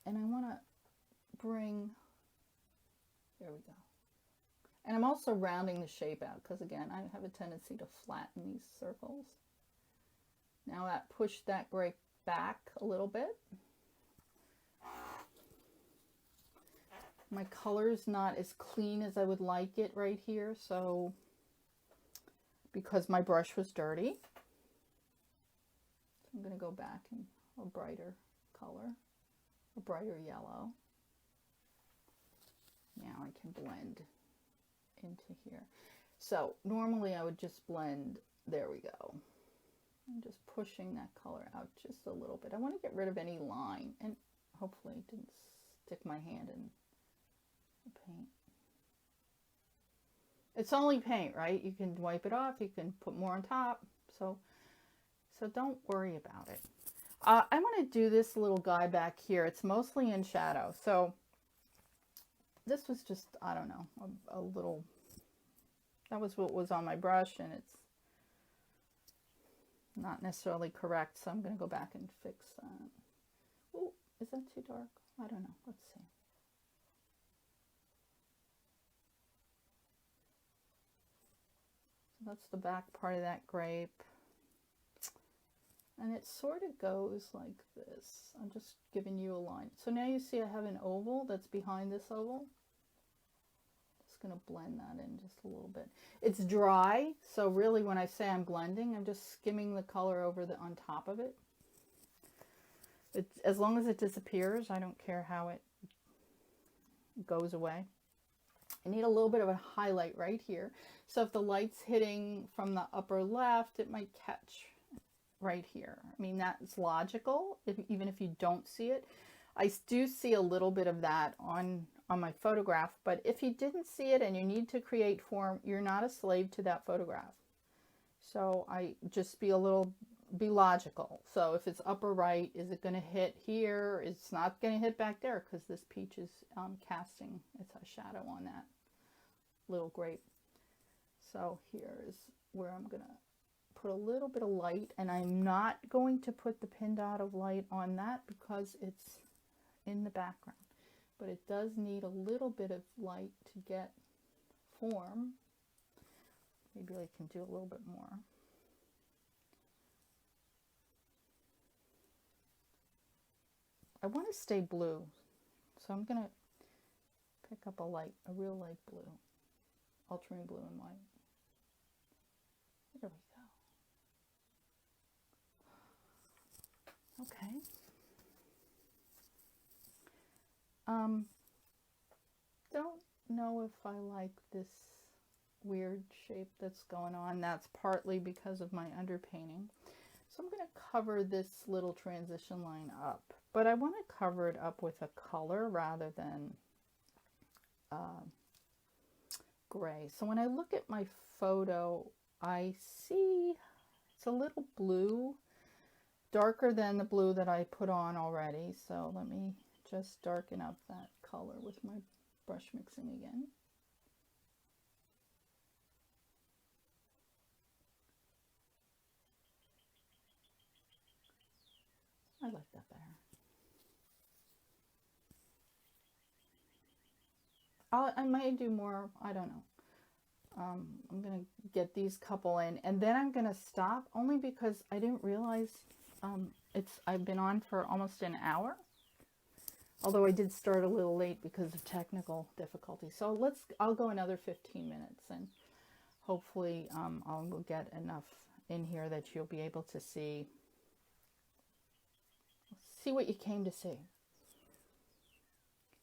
And I want to bring, there we go. And I'm also rounding the shape out because, again, I have a tendency to flatten these circles. Now that pushed that gray back a little bit. My color's not as clean as I would like it right here, so because my brush was dirty. So I'm going to go back in a brighter color, a brighter yellow. Now I can blend into here. So normally I would just blend, there we go. I'm just pushing that color out just a little bit. I want to get rid of any line, and hopefully it didn't stick my hand in the paint. It's only paint, right? You can wipe it off, you can put more on top, so don't worry about it. I want to do this little guy back here. It's mostly in shadow, so this was just, I don't know, a little, that was what was on my brush, and it's not necessarily correct, so I'm going to go back and fix that. Oh, is that too dark? I don't know. Let's see. So that's the back part of that grape. And it sort of goes like this. I'm just giving you a line. So now you see I have an oval that's behind this oval. Just going to blend that in just a little bit. It's dry, so really when I say I'm blending, I'm just skimming the color over the on top of it. As long as it disappears, I don't care how it goes away. I need a little bit of a highlight right here. So if the light's hitting from the upper left, it might catch right here. I mean, that's logical, even if you don't see it. I do see a little bit of that on my photograph, but if you didn't see it and you need to create form, you're not a slave to that photograph. So I just be logical. So if it's upper right, is it going to hit here? It's not going to hit back there because this peach is casting its shadow on that little grape. So here is where I'm going to put a little bit of light, and I'm not going to put the pin dot of light on that because it's in the background, but it does need a little bit of light to get form. Maybe I can do a little bit more. I want to stay blue, so I'm going to pick up a real light blue, ultramarine blue and white. There we go. Okay. Don't know if I like this weird shape that's going on. That's partly because of my underpainting. So I'm going to cover this little transition line up, but I want to cover it up with a color rather than gray. So when I look at my photo, I see it's a little blue, darker than the blue that I put on already. So let me just darken up that color with my brush mixing again. I like that better. I might do more, I don't know. I'm going to get these couple in, and then I'm going to stop, only because I didn't realize I've been on for almost an hour. Although I did start a little late because of technical difficulties. So I'll go another 15 minutes, and hopefully I'll get enough in here that you'll be able to see what you came to see.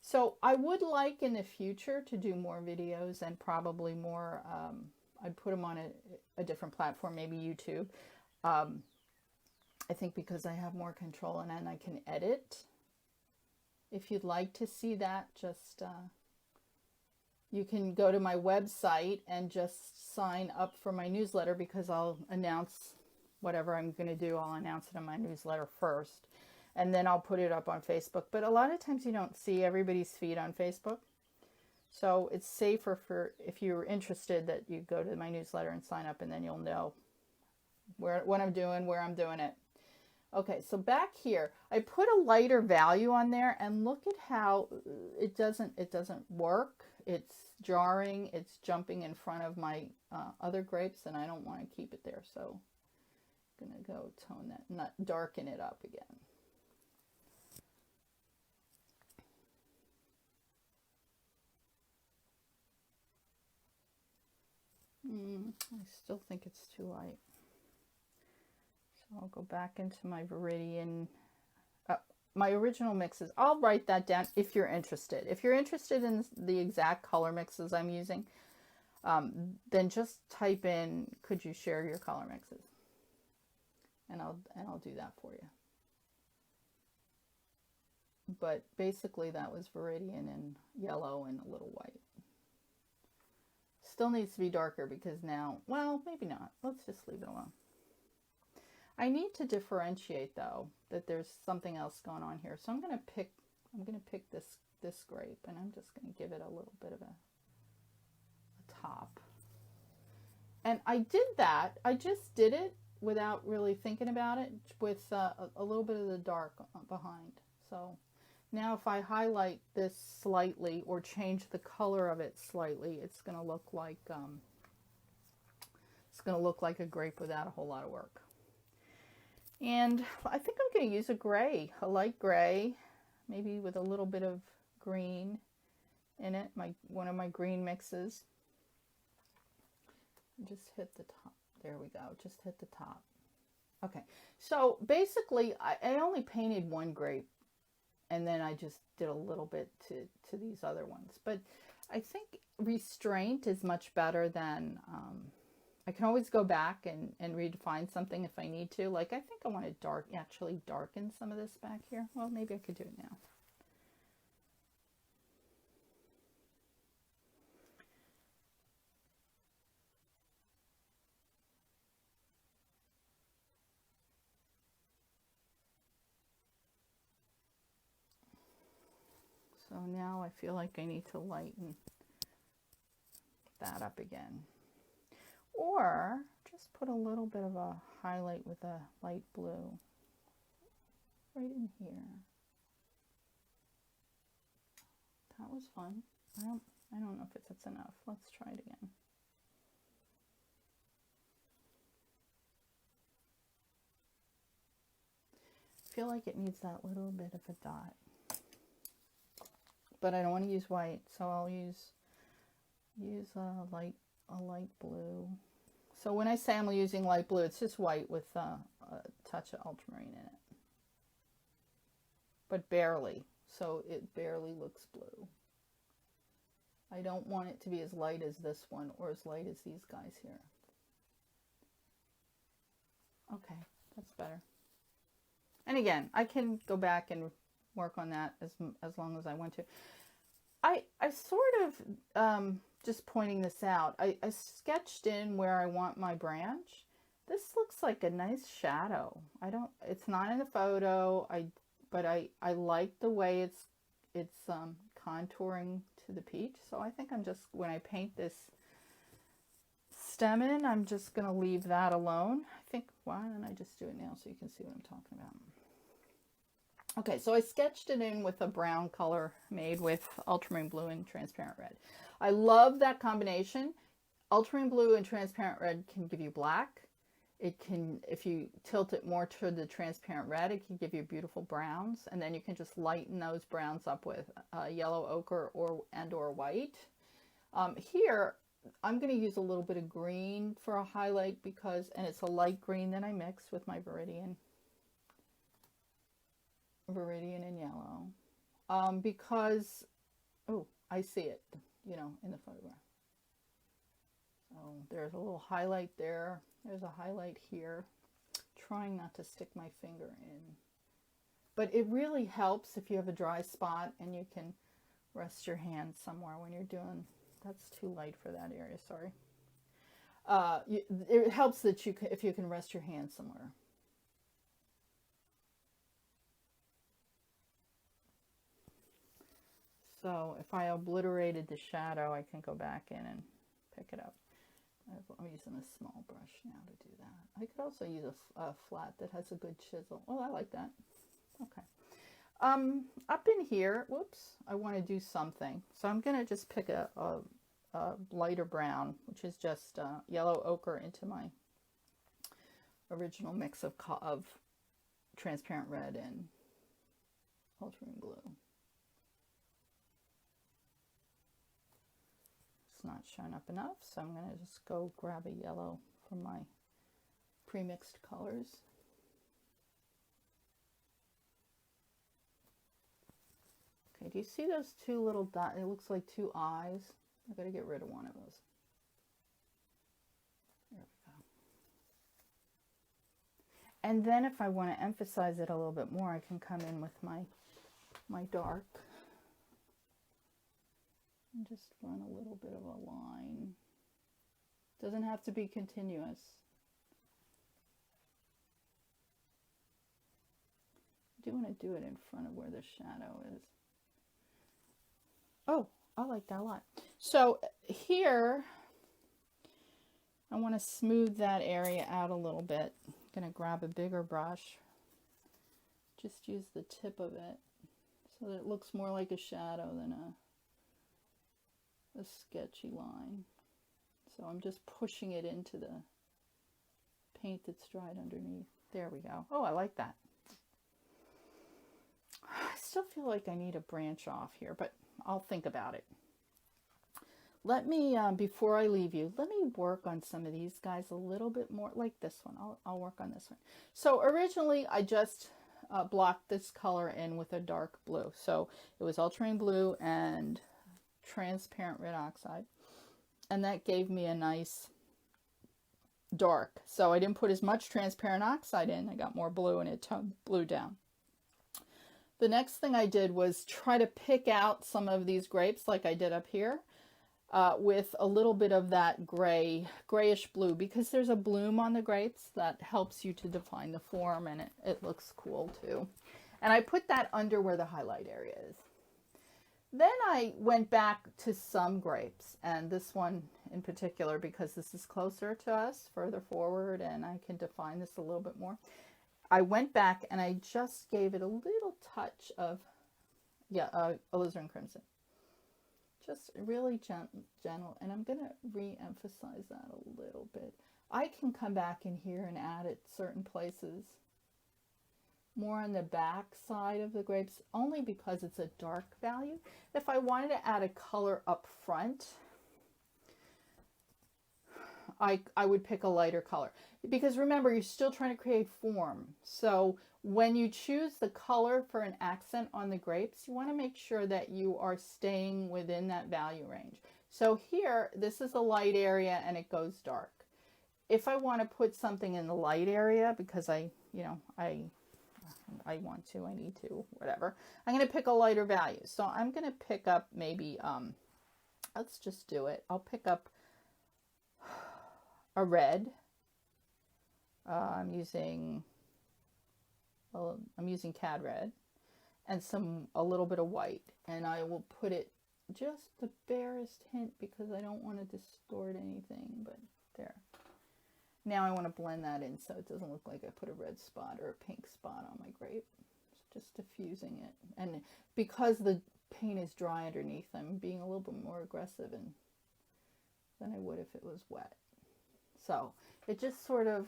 So I would like in the future to do more videos, and probably more, I'd put them on a different platform, maybe YouTube. I think because I have more control and I can edit. If you'd like to see that, just you can go to my website and just sign up for my newsletter, because I'll announce whatever I'm going to do. I'll announce it in my newsletter first, and then I'll put it up on Facebook. But a lot of times you don't see everybody's feed on Facebook. So it's safer for, if you're interested, that you go to my newsletter and sign up, and then you'll know what I'm doing, where I'm doing it. Okay, so back here, I put a lighter value on there, and look at how it doesn't work. It's jarring. It's jumping in front of my other grapes, and I don't want to keep it there. So I'm gonna go tone that, not darken it up again. I still think it's too light. So I'll go back into my Viridian. My original mixes, I'll write that down if you're interested. If you're interested in the exact color mixes I'm using, then just type in, could you share your color mixes? And I'll do that for you. But basically that was Viridian and yellow and a little white. Still needs to be darker because now, well, maybe not. Let's just leave it alone. I need to differentiate though that there's something else going on here. So I'm going to pick this grape, and I'm just going to give it a little bit of a top. And I did that. I just did it without really thinking about it, with a little bit of the dark behind. So now if I highlight this slightly or change the color of it slightly, it's going to look like a grape without a whole lot of work. And I think I'm going to use a light gray, maybe with a little bit of green in it, one of my green mixes. Just hit the top. There we go. Just hit the top. Okay. So basically, I only painted one grape, and then I just did a little bit to these other ones. But I think restraint is much better than... I can always go back and redefine something if I need to. Like, I think I want to actually darken some of this back here. Well, maybe I could do it now. So now I feel like I need to lighten that up again. Or just put a little bit of a highlight with a light blue right in here. That was fun. I don't know if it's enough. Let's try it again. I feel like it needs that little bit of a dot. But I don't want to use white, so I'll use a light blue. So when I say I'm using light blue, it's just white with a touch of ultramarine in it. But barely, so it barely looks blue. I don't want it to be as light as this one or as light as these guys here. Okay, that's better. And again, I can go back and work on that as long as I want to. I sort of... just pointing this out, I sketched in where I want my branch. This looks like a nice shadow. It's not in the photo, but I like the way it's contouring to the peach. So I think when I paint this stem in, I'm just going to leave that alone. I think, why don't I just do it now so you can see what I'm talking about. Okay, so I sketched it in with a brown color made with ultramarine blue and transparent red. I love that combination. Ultramarine blue and transparent red can give you black. It can, if you tilt it more to the transparent red, it can give you beautiful browns. And then you can just lighten those browns up with yellow ochre or white. Here, I'm going to use a little bit of green for a highlight and it's a light green that I mixed with my Viridian and yellow, because, oh, I see it, in the photograph. So there's a little highlight there. There's a highlight here. Trying not to stick my finger in. But it really helps if you have a dry spot and you can rest your hand somewhere when you're doing... That's too light for that area, sorry. It helps that if you can rest your hand somewhere. So if I obliterated the shadow, I can go back in and pick it up. I'm using a small brush now to do that. I could also use a flat that has a good chisel. Oh, I like that. Okay. Up in here, whoops, I want to do something. So I'm going to just pick a lighter brown, which is just yellow ochre into my original mix of transparent red and ultramarine blue. It's not showing up enough, so I'm going to just go grab a yellow from my pre-mixed colors. Okay, do you see those two little dots? It looks like two eyes. I got to get rid of one of those. There we go. And then if I want to emphasize it a little bit more, I can come in with my dark and just run a little bit of a line. Doesn't have to be continuous. I do want to do it in front of where the shadow is. Oh, I like that a lot. So here, I want to smooth that area out a little bit. I'm going to grab a bigger brush. Just use the tip of it so that it looks more like a shadow than a sketchy line. So I'm just pushing it into the paint that's dried underneath. There we go. Oh, I like that. I still feel like I need a branch off here, but I'll think about it. Let me, before I leave you, let me work on some of these guys a little bit more, like this one. I'll work on this one. So originally I just blocked this color in with a dark blue. So it was ultramarine blue and transparent red oxide. And that gave me a nice dark. So I didn't put as much transparent oxide in. I got more blue and it toned blue down. The next thing I did was try to pick out some of these grapes like I did up here with a little bit of that grayish blue, because there's a bloom on the grapes that helps you to define the form, and it looks cool too. And I put that under where the highlight area is. Then I went back to some grapes, and this one in particular, because this is closer to us, further forward, and I can define this a little bit more. I went back and I just gave it a little touch of, alizarin crimson. Just really gentle, and I'm going to re-emphasize that a little bit. I can come back in here and add it certain places, more on the back side of the grapes, only because it's a dark value. If I wanted to add a color up front, I would pick a lighter color, because remember, you're still trying to create form. So when you choose the color for an accent on the grapes, you want to make sure that you are staying within that value range. So here, this is a light area and it goes dark. If I want to put something in the light area, because I want to, I need to, whatever, I'm going to pick a lighter value. So I'm going to pick up maybe, let's just do it. I'll pick up a red. I'm using Cad Red and a little bit of white, and I will put it just the barest hint because I don't want to distort anything, but there. Now I want to blend that in so it doesn't look like I put a red spot or a pink spot on my grape. Just diffusing it. And because the paint is dry underneath, I'm being a little bit more aggressive than I would if it was wet. So it just sort of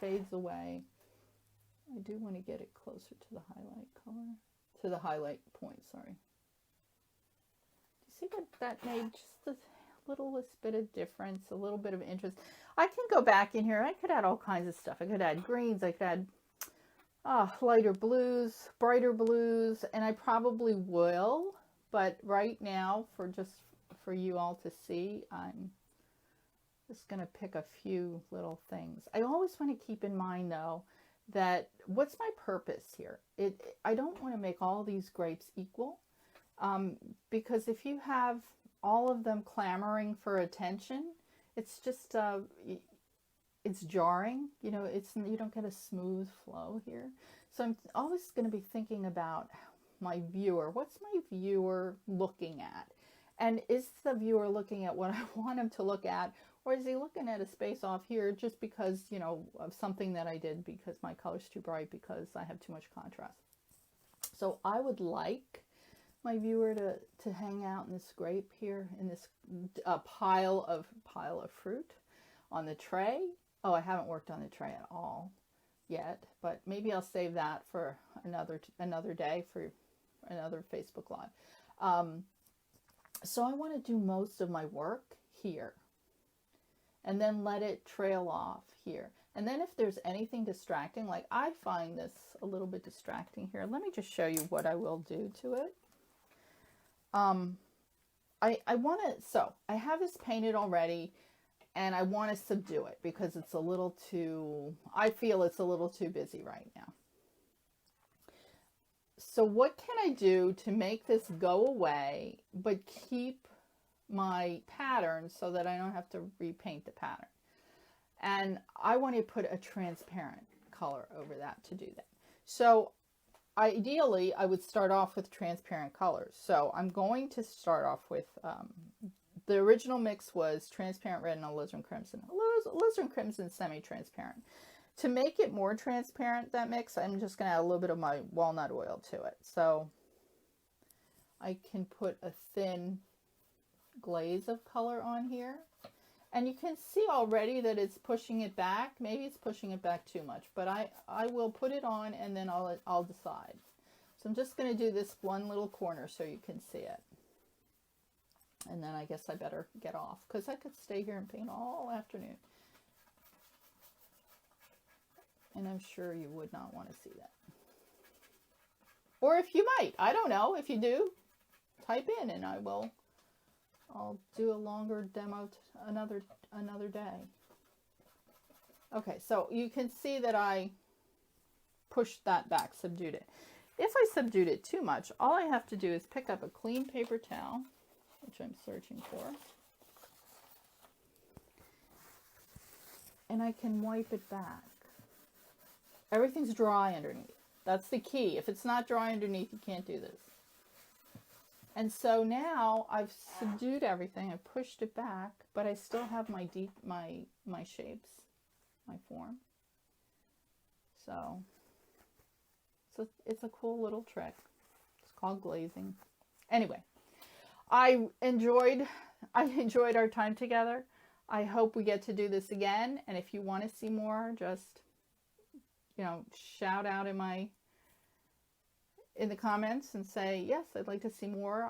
fades away. I do want to get it closer to the highlight color, to the highlight point, sorry. Do you see what that made? Just a littlest bit of difference, a little bit of interest. I can go back in here. I could add all kinds of stuff. I could add greens. I could add lighter blues, brighter blues, and I probably will. But right now, for you all to see, I'm just going to pick a few little things. I always want to keep in mind, though, that what's my purpose here? I don't want to make all these grapes equal, because if you have all of them clamoring for attention, it's just it's jarring. You know, you don't get a smooth flow here. So I'm always going to be thinking about my viewer. What's my viewer looking at? And is the viewer looking at what I want him to look at, or is he looking at a space off here just because, you know, of something that I did because my color's too bright, because I have too much contrast. So I would like my viewer to hang out in this grape here, in this pile of fruit on the tray. Oh, I haven't worked on the tray at all yet, but maybe I'll save that for another day, for another Facebook Live. So I want to do most of my work here and then let it trail off here. And then if there's anything distracting, like I find this a little bit distracting here, let me just show you what I will do to it. I want to, so I have this painted already, and I want to subdue it because it's a little too, I feel it's a little too busy right now. So what can I do to make this go away, but keep my pattern so that I don't have to repaint the pattern? And I want to put a transparent color over that to do that. So ideally, I would start off with transparent colors. So I'm going to start off with, the original mix was transparent red and alizarin crimson. Alizarin crimson semi-transparent. To make it more transparent, that mix, I'm just going to add a little bit of my walnut oil to it. So I can put a thin glaze of color on here. And you can see already that it's pushing it back. Maybe it's pushing it back too much, but I will put it on and then I'll decide. So I'm just going to do this one little corner so you can see it. And then I guess I better get off because I could stay here and paint all afternoon. And I'm sure you would not want to see that. Or if you might, I don't know. If you do, type in and I'll do a longer demo another day. Okay, so you can see that I pushed that back, subdued it. If I subdued it too much, all I have to do is pick up a clean paper towel, which I'm searching for, and I can wipe it back. Everything's dry underneath. That's the key. If it's not dry underneath, you can't do this. And so now I've subdued everything. I pushed it back, but I still have my shapes, my form. So it's a cool little trick. It's called glazing. Anyway, I enjoyed our time together. I hope we get to do this again. And if you want to see more, just, you know, shout out in the comments and say, yes, I'd like to see more.